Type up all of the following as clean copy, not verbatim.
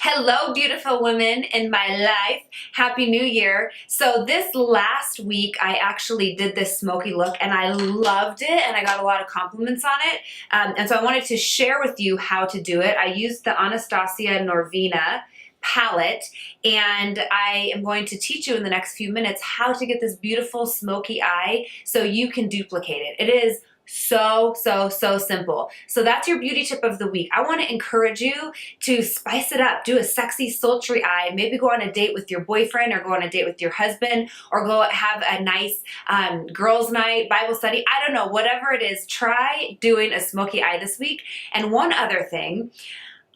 Hello, beautiful women in my life. Happy New Year. So this last week, I actually did this smoky look and I loved it and I got a lot of compliments on it. And so I wanted to share with you how to do it. I used the Anastasia Norvina palette, and I am going to teach you in the next few minutes how to get this beautiful smoky eye so you can duplicate it. It is so simple. So that's your beauty tip of the week. I want to encourage you to spice it up. Do a sexy, sultry eye. Maybe go on a date with your boyfriend or go on a date with your husband or go have a nice girls' night, Bible study. I don't know, whatever it is, try doing a smoky eye this week. And one other thing,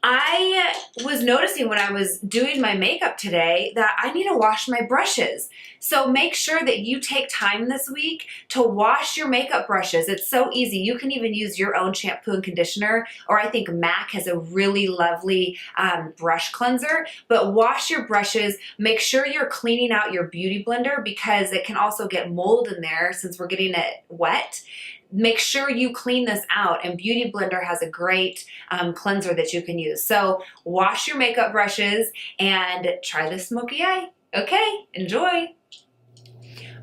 I was noticing when I was doing my makeup today that I need to wash my brushes. So make sure that you take time this week to wash your makeup brushes. It's so easy. You can even use your own shampoo and conditioner, or I think MAC has a really lovely brush cleanser. But wash your brushes. Make sure you're cleaning out your beauty blender because it can also get mold in there since we're getting it wet. Make sure you clean this out, and Beauty Blender has a great cleanser that you can use. So wash your makeup brushes and try this smoky eye. Okay, enjoy.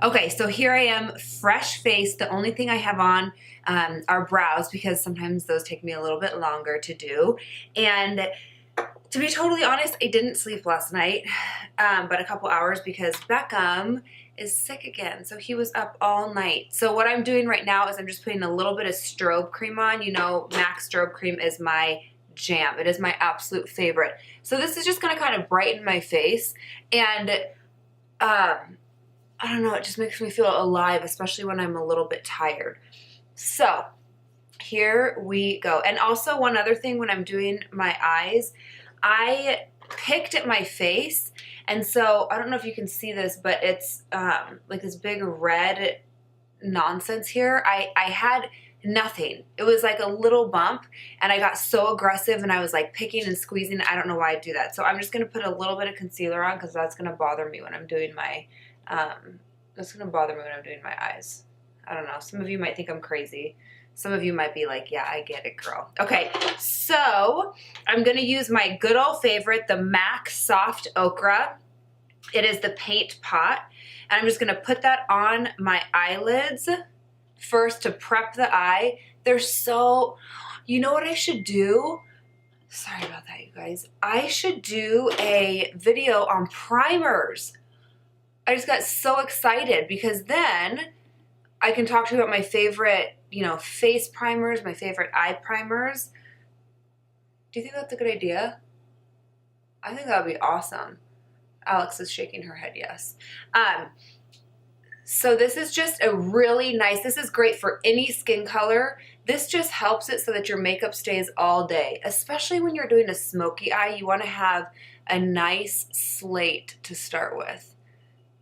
Okay, so here I am, fresh faced. The only thing I have on are brows because sometimes those take me a little bit longer to do. And to be totally honest, I didn't sleep last night, but a couple hours because Beckham is sick again. So he was up all night. So what I'm doing right now is I'm just putting a little bit of strobe cream on. You know, MAC strobe cream is my jam. It is my absolute favorite. So this is just going to kind of brighten my face. And I don't know, it just makes me feel alive, especially when I'm a little bit tired. So here we go. And also one other thing, when I'm doing my eyes, I picked at my face, and so I don't know if you can see this, but it's like this big red nonsense here. I had nothing. It was like a little bump, and I got so aggressive, and I was like picking and squeezing. I don't know why I do that. So I'm just going to put a little bit of concealer on because that's going to bother me when I'm doing my that's going to bother me when I'm doing my eyes. I don't know. Some of you might think I'm crazy. Some of you might be like, yeah, I get it, girl. Okay, so I'm going to use my good old favorite, the MAC Soft Ochre. It is the paint pot. And I'm just going to put that on my eyelids first to prep the eye. They're so, you know what I should do? Sorry about that, you guys. I should do a video on primers. I just got so excited because then I can talk to you about my favorite, you know, face primers, my favorite eye primers. Do you think that's a good idea? I think that would be awesome. Alex is shaking her head yes. So this is just a really nice, this is great for any skin color. This just helps it so that your makeup stays all day, especially when you're doing a smoky eye. You want to have a nice slate to start with.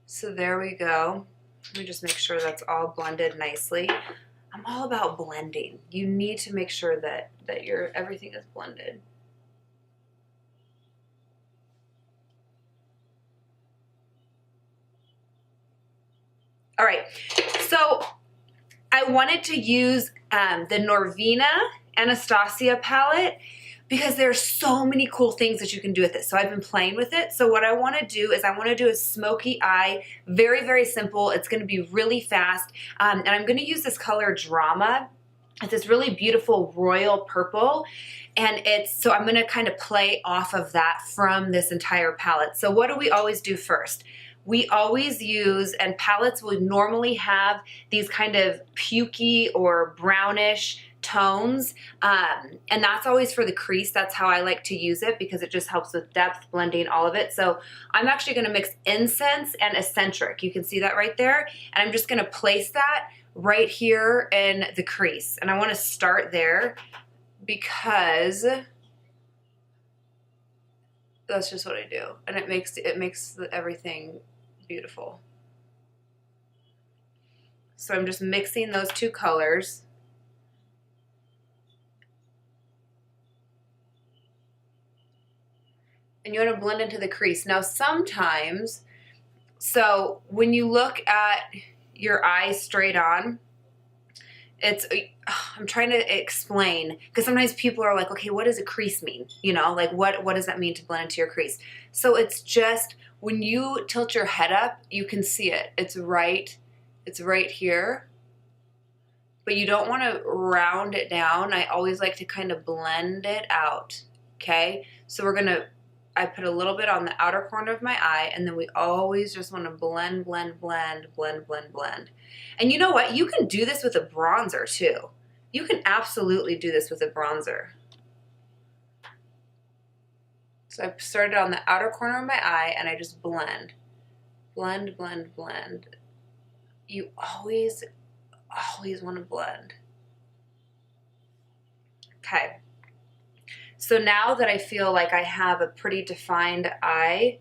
So there we go. Let me just make sure that's all blended nicely. I'm all about blending. You need to make sure that everything is blended. All right, so I wanted to use the Norvina Anastasia palette because there's so many cool things that you can do with it. So I've been playing with it. So what I want to do is I want to do a smoky eye, very simple. It's going to be really fast. And I'm going to use this color Drama. It's this really beautiful royal purple. And so I'm going to kind of play off of that from this entire palette. So what do we always do first? We always use, and palettes will normally have these kind of pukey or brownish tones, and that's always for the crease. That's how I like to use it because it just helps with depth, blending, all of it. So I'm actually going to mix Incense and Eccentric. You can see that right there, and I'm just going to place that right here in the crease. And I want to start there because that's just what I do, and it makes everything beautiful. So I'm just mixing those two colors. And you want to blend into the crease. Now sometimes, so when you look at your eyes straight on, It's, I'm trying to explain, because sometimes people are like, okay, what does a crease mean? You know, like what does that mean to blend into your crease? So it's just, when you tilt your head up, you can see it. It's right here, but you don't want to round it down. I always like to kind of blend it out. Okay. So I put a little bit on the outer corner of my eye, and then we always just want to blend, blend, blend, blend, blend, blend. And you know what? You can do this with a bronzer too. You can absolutely do this with a bronzer. So I started on the outer corner of my eye, and I just blend, blend, blend, blend. You always want to blend. Okay. So now that I feel like I have a pretty defined eye,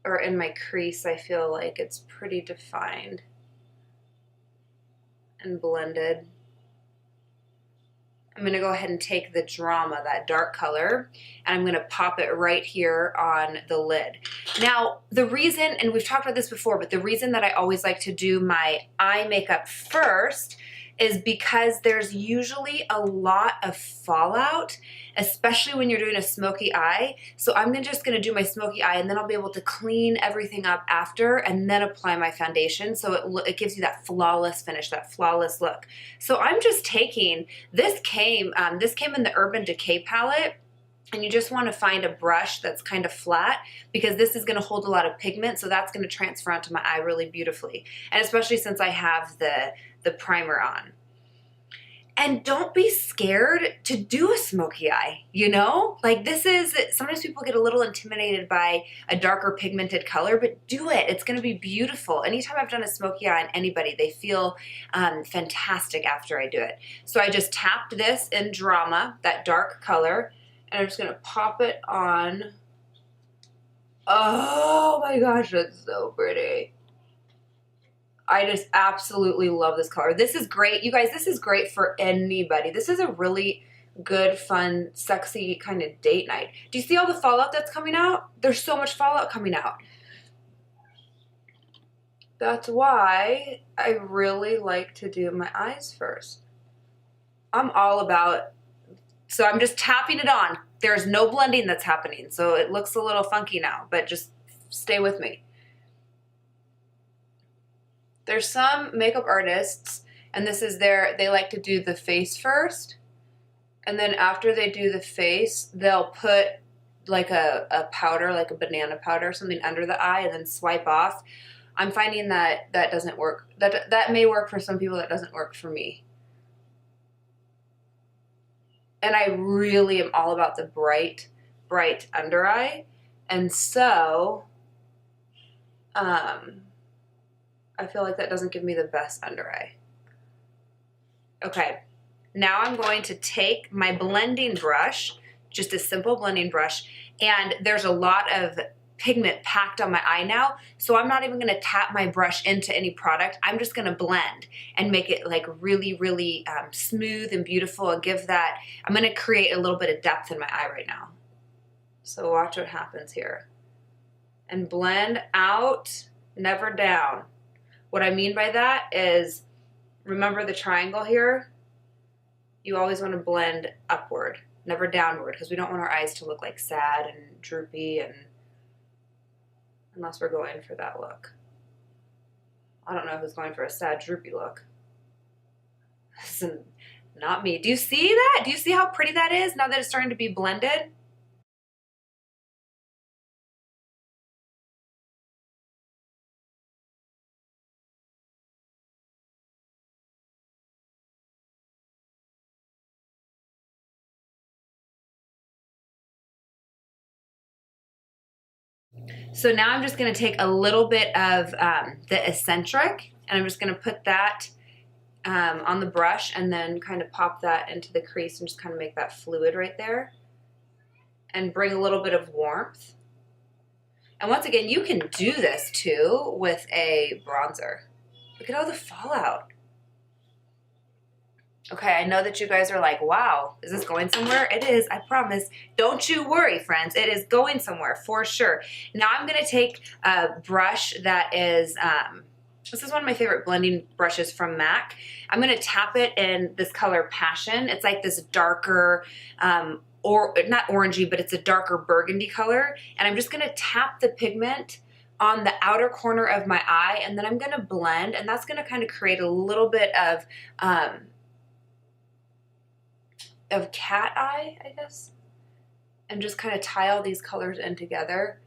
or in my crease, I feel like it's pretty defined and blended, I'm going to go ahead and take the Drama, that dark color, and I'm going to pop it right here on the lid. Now, the reason, and we've talked about this before, but the reason that I always like to do my eye makeup first is because there's usually a lot of fallout, especially when you're doing a smoky eye. So I'm just gonna do my smoky eye, and then I'll be able to clean everything up after and then apply my foundation. So it gives you that flawless finish, that flawless look. So I'm just taking, this came in the Urban Decay palette. And you just want to find a brush that's kind of flat, because this is going to hold a lot of pigment, so that's going to transfer onto my eye really beautifully. And especially since I have the primer on. And don't be scared to do a smoky eye, you know? Like, this is, sometimes people get a little intimidated by a darker pigmented color, but do it. It's going to be beautiful. Anytime I've done a smoky eye on anybody, they feel fantastic after I do it. So I just tapped this in Drama, that dark color, and I'm just going to pop it on. Oh my gosh, that's so pretty. I just absolutely love this color. This is great. You guys, this is great for anybody. This is a really good, fun, sexy kind of date night. Do you see all the fallout that's coming out? There's so much fallout coming out. That's why I really like to do my eyes first. I'm all about, so I'm just tapping it on. There's no blending that's happening, so it looks a little funky now, but just stay with me. There's some makeup artists, and this is they like to do the face first, and then after they do the face, they'll put like a powder, like a banana powder, something under the eye, and then swipe off. I'm finding that doesn't work. That may work for some people, that doesn't work for me. And I really am all about the bright, bright under eye, and so I feel like that doesn't give me the best under eye. Okay, now I'm going to take my blending brush, just a simple blending brush, and there's a lot of pigment packed on my eye now, so I'm not even gonna tap my brush into any product. I'm just gonna blend and make it like really, really smooth and beautiful, and give that, I'm gonna create a little bit of depth in my eye right now. So watch what happens here. And blend out, never down. What I mean by that is, remember the triangle here? You always want to blend upward, never downward, because we don't want our eyes to look like sad and droopy, and unless we're going for that look. I don't know who's going for a sad, droopy look. Not me. Do you see that? Do you see how pretty that is now that it's starting to be blended? So now I'm just going to take a little bit of the eccentric, and I'm just going to put that on the brush, and then kind of pop that into the crease, and just kind of make that fluid right there, and bring a little bit of warmth. And once again, you can do this too with a bronzer. Look at all the fallout. Okay, I know that you guys are like, wow, is this going somewhere? It is, I promise. Don't you worry, friends. It is going somewhere for sure. Now I'm going to take a brush that is This is one of my favorite blending brushes from MAC. I'm gonna tap it in this color Passion. It's like this darker, or not orangey, but it's a darker burgundy color. And I'm just gonna tap the pigment on the outer corner of my eye, and then I'm gonna blend, and that's gonna kind of create a little bit of cat eye, I guess, and just kind of tie all these colors in together.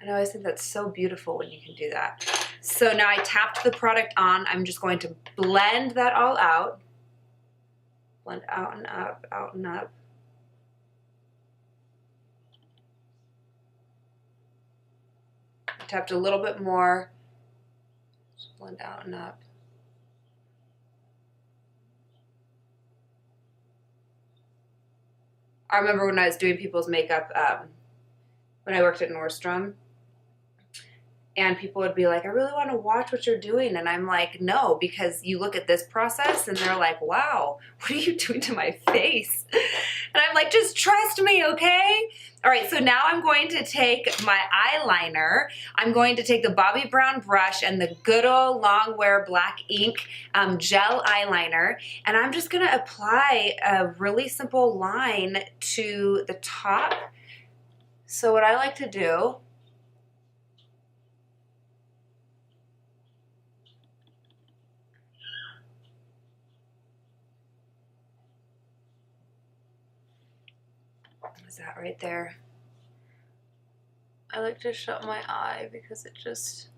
And I always think that's so beautiful when you can do that. So now I tapped the product on. I'm just going to blend that all out. Blend out and up, out and up. I tapped a little bit more. Just blend out and up. I remember when I was doing people's makeup, when I worked at Nordstrom, and people would be like, I really want to watch what you're doing. And I'm like, no, because you look at this process and they're like, wow, what are you doing to my face? And I'm like, just trust me, okay? All right, so now I'm going to take my eyeliner. I'm going to take the Bobbi Brown brush and the good old Longwear black ink gel eyeliner. And I'm just gonna apply a really simple line to the top. So what I like to do is that right there. I like to shut my eye because it just,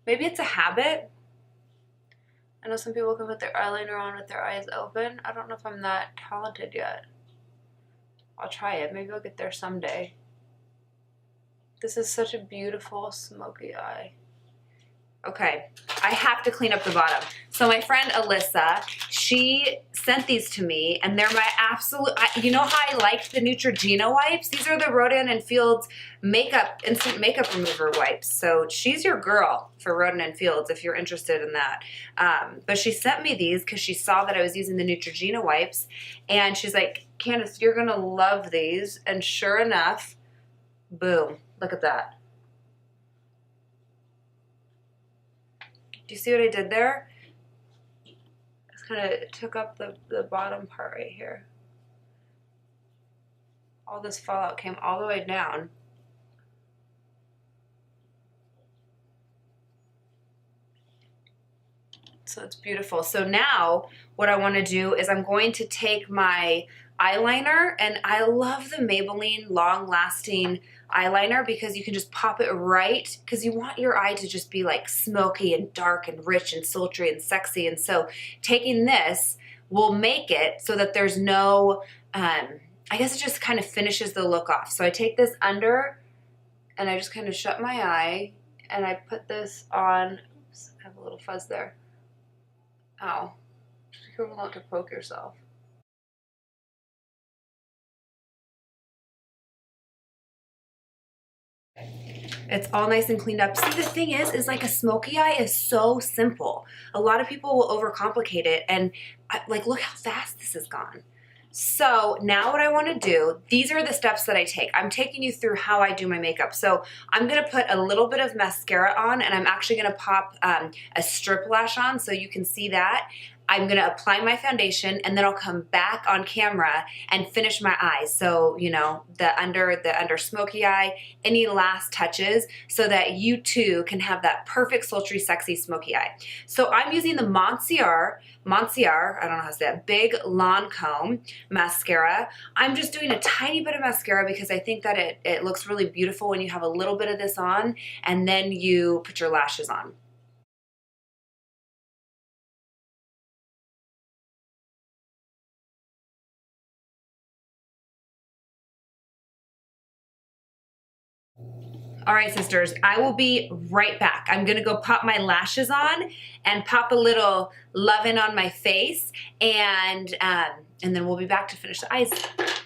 maybe it's a habit. I know some people can put their eyeliner on with their eyes open. I don't know if I'm that talented yet. I'll try it. Maybe I'll get there someday. This is such a beautiful smoky eye. Okay, I have to clean up the bottom. So my friend Alyssa, she sent these to me, and they're my absolute, you know how I liked the Neutrogena wipes? These are the Rodan & Fields instant makeup remover wipes. So she's your girl for Rodan & Fields if you're interested in that. But she sent me these because she saw that I was using the Neutrogena wipes, and she's like, Candace, you're gonna love these. And sure enough, boom, look at that. Do you see what I did there? Just kind of took up the bottom part right here. All this fallout came all the way down. So it's beautiful. So now what I want to do is I'm going to take my eyeliner, and I love the Maybelline Long Lasting eyeliner because you can just pop it right, because you want your eye to just be like smoky and dark and rich and sultry and sexy. And so taking this will make it so that there's no, I guess it just kind of finishes the look off. So I take this under and I just kind of shut my eye and I put this on. Oops, I have a little fuzz there. Ow. Be careful not to poke yourself. It's all nice and cleaned up. See, the thing is like a smoky eye is so simple. A lot of people will overcomplicate it, and like, look how fast this is gone. So now what I want to do, these are the steps that I take. I'm taking you through how I do my makeup. So I'm going to put a little bit of mascara on, and I'm actually going to pop a strip lash on so you can see that. I'm going to apply my foundation, and then I'll come back on camera and finish my eyes. So, you know, the under smoky eye, any last touches, so that you too can have that perfect sultry, sexy smoky eye. So I'm using the Monsieur, I don't know how to say that, Big Lancome mascara. I'm just doing a tiny bit of mascara because I think that it looks really beautiful when you have a little bit of this on, and then you put your lashes on. All right, sisters, I will be right back. I'm gonna go pop my lashes on and pop a little lovin' on my face, and then we'll be back to finish the eyes.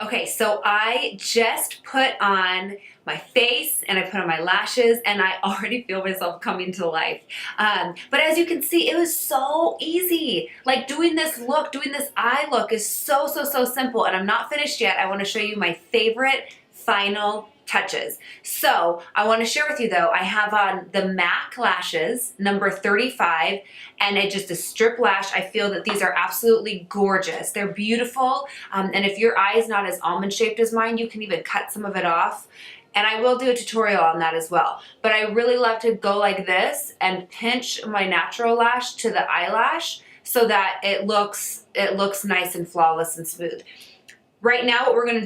Okay, so I just put on my face and I put on my lashes, and I already feel myself coming to life. But as you can see, it was so easy. Like doing this eye look is so simple, and I'm not finished yet. I wanna show you my favorite final touches. So I want to share with you though, I have on the MAC lashes, number 35, and it's just a strip lash. I feel that these are absolutely gorgeous. They're beautiful. And if your eye is not as almond shaped as mine, you can even cut some of it off. And I will do a tutorial on that as well. But I really love to go like this and pinch my natural lash to the eyelash so that it looks nice and flawless and smooth. Right now, what we're gonna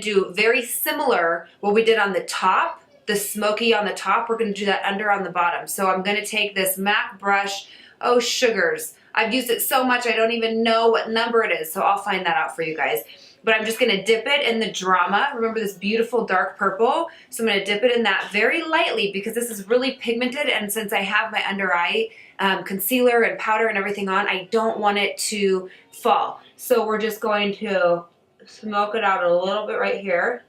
do very similar what we did on the top, the smoky on the top, we're gonna do that under on the bottom. So I'm gonna take this MAC brush, oh sugars. I've used it so much I don't even know what number it is, so I'll find that out for you guys. But I'm just gonna dip it in the Drama. Remember this beautiful dark purple? So I'm gonna dip it in that very lightly because this is really pigmented, and since I have my under eye concealer and powder and everything on, I don't want it to fall. So we're just going to smoke it out a little bit right here.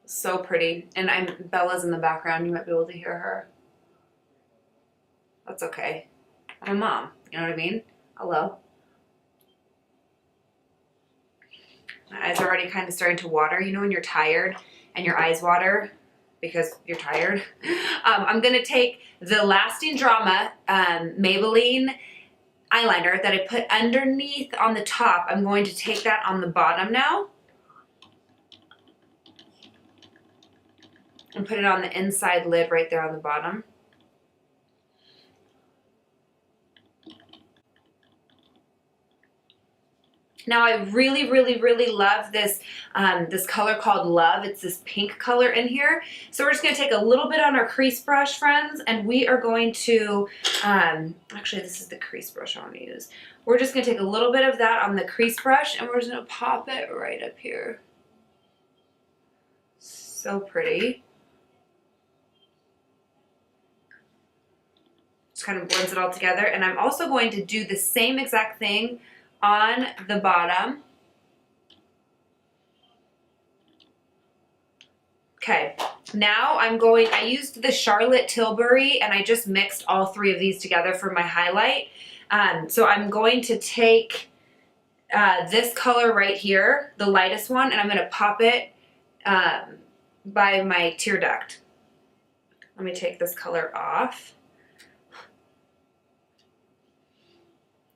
So pretty. And Bella's in the background. You might be able to hear her. That's okay. I'm a mom. You know what I mean? Hello. My eyes are already kind of starting to water. You know when you're tired and your eyes water because you're tired? I'm going to take the Lasting Drama Maybelline eyeliner that I put underneath on the top. I'm going to take that on the bottom now and put it on the inside lid right there on the bottom. Now I really, really, really love this, this color called Love. It's this pink color in here. So we're just gonna take a little bit on our crease brush, friends, and we are going to, actually this is the crease brush I wanna use. We're just gonna take a little bit of that on the crease brush and we're just gonna pop it right up here. So pretty. Just kind of blends it all together. And I'm also going to do the same exact thing on the bottom. Okay, now I used the Charlotte Tilbury and I just mixed all three of these together for my highlight. So I'm going to take this color right here, the lightest one, and I'm gonna pop it by my tear duct. Let me take this color off.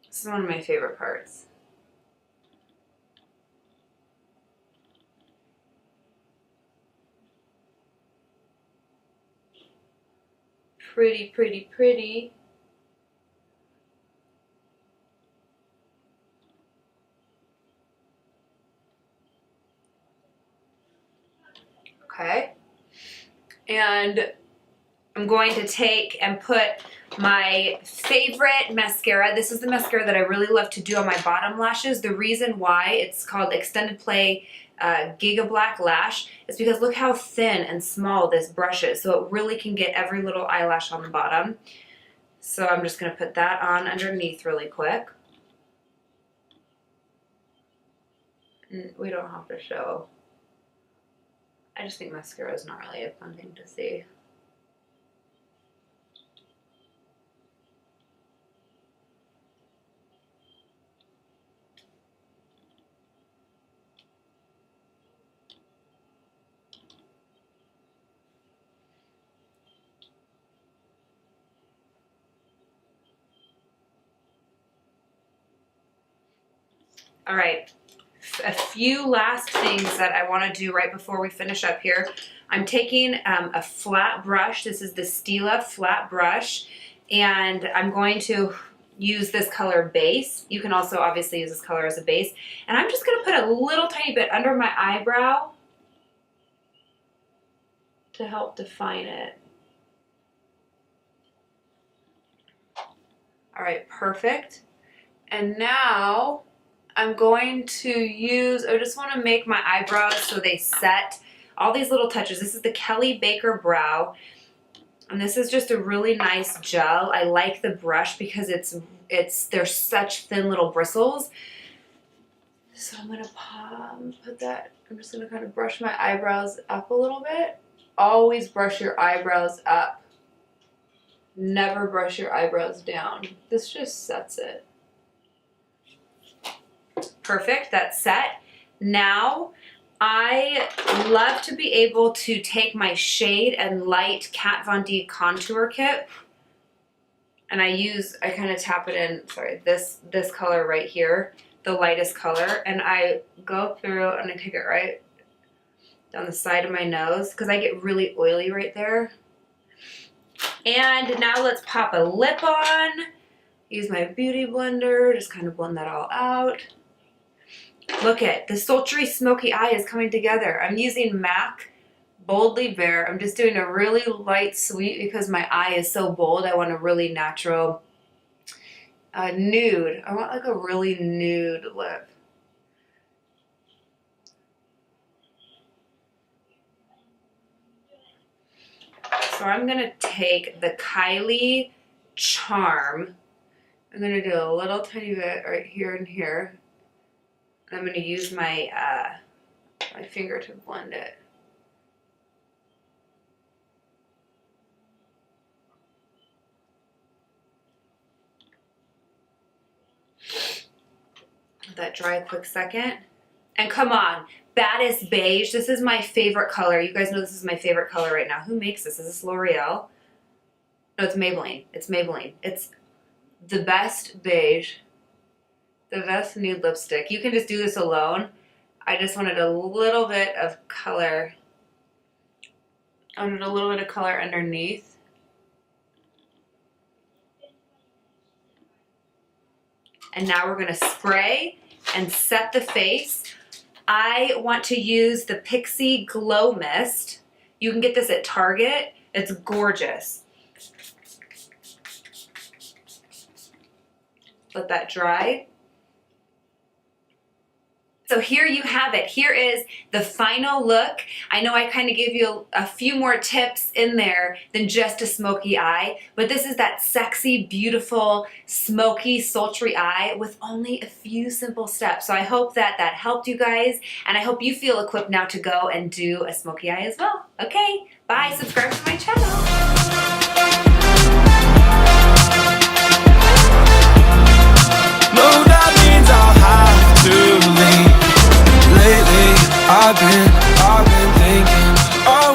This is one of my favorite parts. Pretty, pretty, pretty. Okay. And I'm going to take and put my favorite mascara. This is the mascara that I really love to do on my bottom lashes. The reason why it's called Extended Play Giga Black Lash is because look how thin and small this brush is. So it really can get every little eyelash on the bottom. So I'm just gonna put that on underneath really quick. We don't have to show. I just think mascara is not really a fun thing to see. All right, a few last things that I want to do right before we finish up here. I'm taking a flat brush. This is the Stila flat brush, and I'm going to use this color base. You can also obviously use this color as a base. And I'm just going to put a little tiny bit under my eyebrow to help define it. All right, perfect. And now I'm going to use, I just want to make my eyebrows so they set. All these little touches. This is the Kelly Baker Brow. And this is just a really nice gel. I like the brush because there's such thin little bristles. So I'm going to put that, I'm just going to kind of brush my eyebrows up a little bit. Always brush your eyebrows up. Never brush your eyebrows down. This just sets it. Perfect, that's set. Now, I love to be able to take my Shade and Light Kat Von D contour kit, and I kind of tap it in, sorry, this color right here, the lightest color, and I go through and I take it right down the side of my nose because I get really oily right there. And now let's pop a lip on. Use my beauty blender, just kind of blend that all out. Look at the sultry smoky eye is coming together. I'm using MAC Boldly Bare. I'm just doing a really light sweet because my eye is so bold. I want a really natural nude. I want like a really nude lip. So I'm going to take the Kylie Charm. I'm going to do a little tiny bit right here and here. I'm going to use my my finger to blend it. Let that dry a quick second. And come on, Baddest Beige. This is my favorite color. You guys know this is my favorite color right now. Who makes this? Is this L'Oreal? No, it's Maybelline. It's Maybelline. It's the best beige. The best nude lipstick. You can just do this alone. I just wanted a little bit of color. I wanted a little bit of color underneath. And now we're going to spray and set the face. I want to use the Pixie Glow Mist. You can get this at Target. It's gorgeous. Let that dry. So here you have it. Here is the final look. I know I kind of gave you a few more tips in there than just a smoky eye, but this is that sexy, beautiful, smoky, sultry eye with only a few simple steps. So I hope that that helped you guys, and I hope you feel equipped now to go and do a smoky eye as well. Okay, bye. Subscribe to my channel. No, that means I'll have to leave. Lately, I've been thinking, oh,